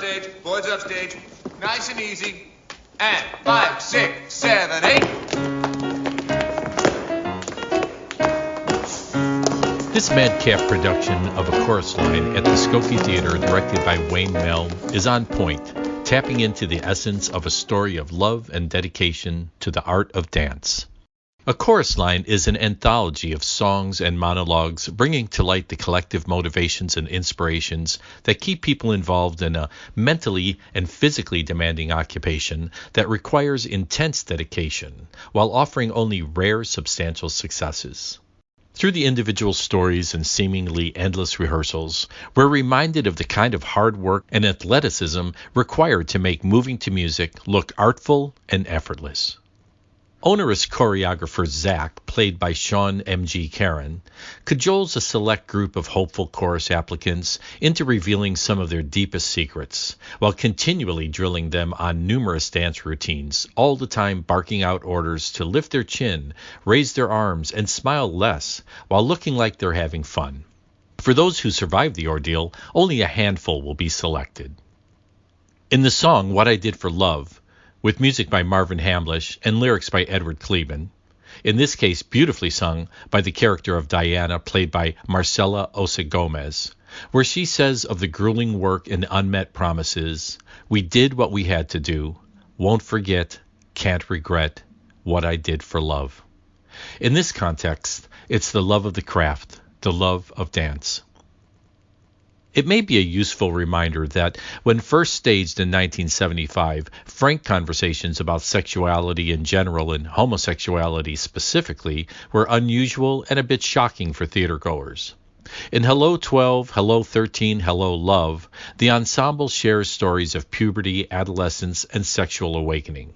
upstage. Boys upstage. Nice and easy. And 5, 6, 7, 8. This madcap production of A Chorus Line at the Skokie Theater, directed by Mell, is on point, tapping into the essence of a story of love and dedication to the art of dance. A Chorus Line is an anthology of songs and monologues bringing to light the collective motivations and inspirations that keep people involved in a mentally and physically demanding occupation that requires intense dedication while offering only rare substantial successes. Through the individual stories and seemingly endless rehearsals, we're reminded of the kind of hard work and athleticism required to make moving to music look artful and effortless. Onerous choreographer Zach, played by Sean M.G. Caron, cajoles a select group of hopeful chorus applicants into revealing some of their deepest secrets, while continually drilling them on numerous dance routines, all the time barking out orders to lift their chin, raise their arms, and smile less, while looking like they're having fun. For those who survive the ordeal, only a handful will be selected. In the song What I Did for Love, with music by Marvin Hamlish and lyrics by Edward Kleban, in this case beautifully sung by the character of Diana, played by Marcela Ossa Gomez, where she says of the grueling work and unmet promises, "We did what we had to do, won't forget, can't regret, what I did for love." In this context, it's the love of the craft, the love of dance. It may be a useful reminder that when first staged in 1975, frank conversations about sexuality in general and homosexuality specifically were unusual and a bit shocking for theatergoers. In Hello 12, Hello 13, Hello Love, the ensemble shares stories of puberty, adolescence, and sexual awakening.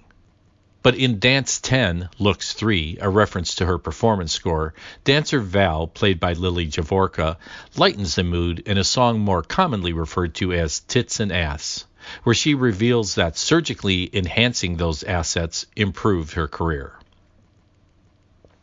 But in Dance 10, Looks 3, a reference to her performance score, dancer Valle, played by Lili Javorka, lightens the mood in a song more commonly referred to as Tits and Ass, where she reveals that surgically enhancing those assets improved her career.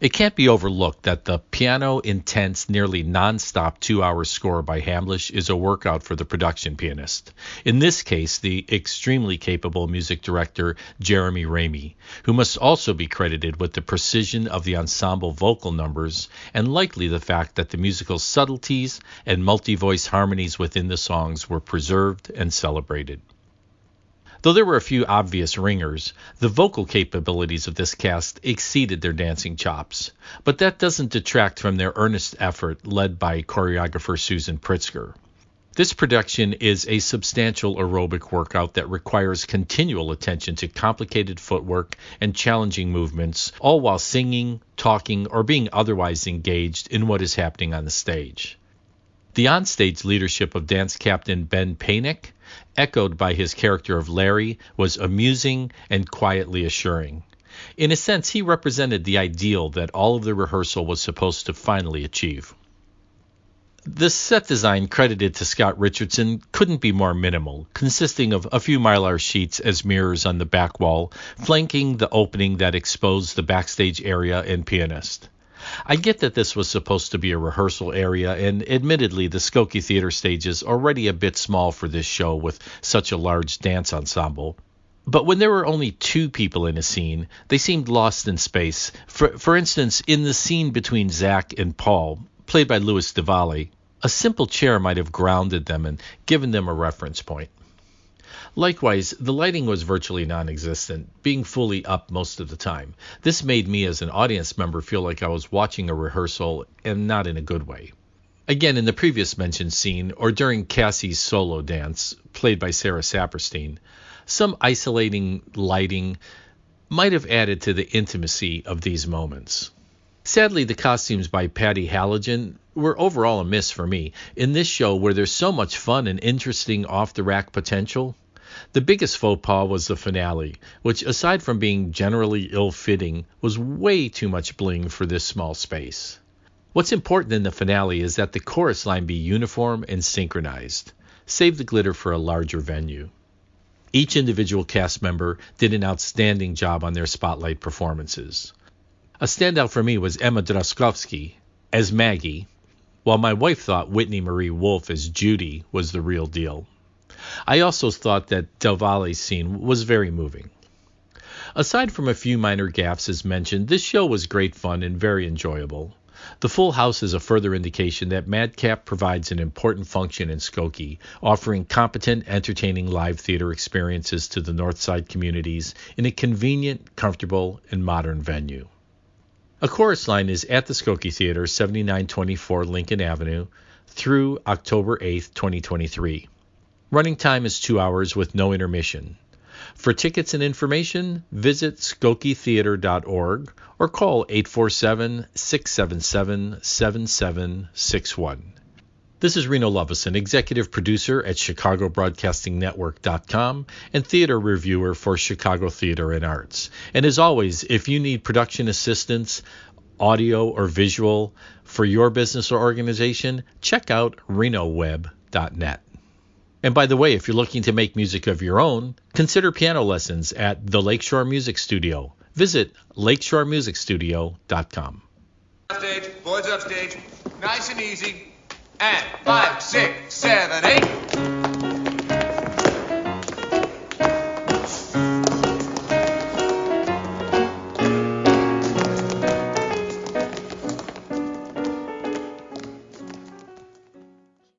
It can't be overlooked that the piano-intense, nearly non-stop 2-hour score by Hamlish is a workout for the production pianist. In this case, the extremely capable music director Jeremy Ramey, who must also be credited with the precision of the ensemble vocal numbers and likely the fact that the musical subtleties and multi-voice harmonies within the songs were preserved and celebrated. Though there were a few obvious ringers, the vocal capabilities of this cast exceeded their dancing chops, but that doesn't detract from their earnest effort led by choreographer Susan Pritzker. This production is a substantial aerobic workout that requires continual attention to complicated footwork and challenging movements, all while singing, talking, or being otherwise engaged in what is happening on the stage. The onstage leadership of dance captain Ben Paynic, echoed by his character of Larry, was amusing and quietly assuring. In a sense, he represented the ideal that all of the rehearsal was supposed to finally achieve. The set design credited to Scott Richardson couldn't be more minimal, consisting of a few mylar sheets as mirrors on the back wall, flanking the opening that exposed the backstage area and pianist. I get that this was supposed to be a rehearsal area, and admittedly the Skokie Theater stage is already a bit small for this show with such a large dance ensemble. But when there were only 2 people in a scene, they seemed lost in space. For instance, in the scene between Zach and Paul, played by Louis de Valle, a simple chair might have grounded them and given them a reference point. Likewise, the lighting was virtually non-existent, being fully up most of the time. This made me as an audience member feel like I was watching a rehearsal, and not in a good way. Again, in the previous mentioned scene, or during Cassie's solo dance, played by Sarah Sapperstein, some isolating lighting might have added to the intimacy of these moments. Sadly, the costumes by Patty Halligan were overall a miss for me. In this show, where there's so much fun and interesting off-the-rack potential, the biggest faux pas was the finale, which, aside from being generally ill-fitting, was way too much bling for this small space. What's important in the finale is that the chorus line be uniform and synchronized. Save the glitter for a larger venue. Each individual cast member did an outstanding job on their spotlight performances. A standout for me was Emma Drazkowski as Maggie, while my wife thought Whitney Marie Wolfe as Judy was the real deal. I also thought that Del Valle's scene was very moving. Aside from a few minor gaffes as mentioned, this show was great fun and very enjoyable. The Full House is a further indication that Madcap provides an important function in Skokie, offering competent, entertaining live theater experiences to the Northside communities in a convenient, comfortable, and modern venue. A chorus line is at the Skokie Theater, 7924 Lincoln Avenue, through October 8, 2023. Running time is 2 hours with no intermission. For tickets and information, visit skokietheater.org or call 847-677-7761. This is Reno Lovison, executive producer at ChicagoBroadcastingNetwork.com and theater reviewer for Chicago Theater and Arts. And as always, if you need production assistance, audio or visual for your business or organization, check out renoweb.net. And by the way, if you're looking to make music of your own, consider piano lessons at the Lakeshore Music Studio. Visit lakeshoremusicstudio.com. Stage, boys upstage, nice and easy. And 5, 6, 7, 8.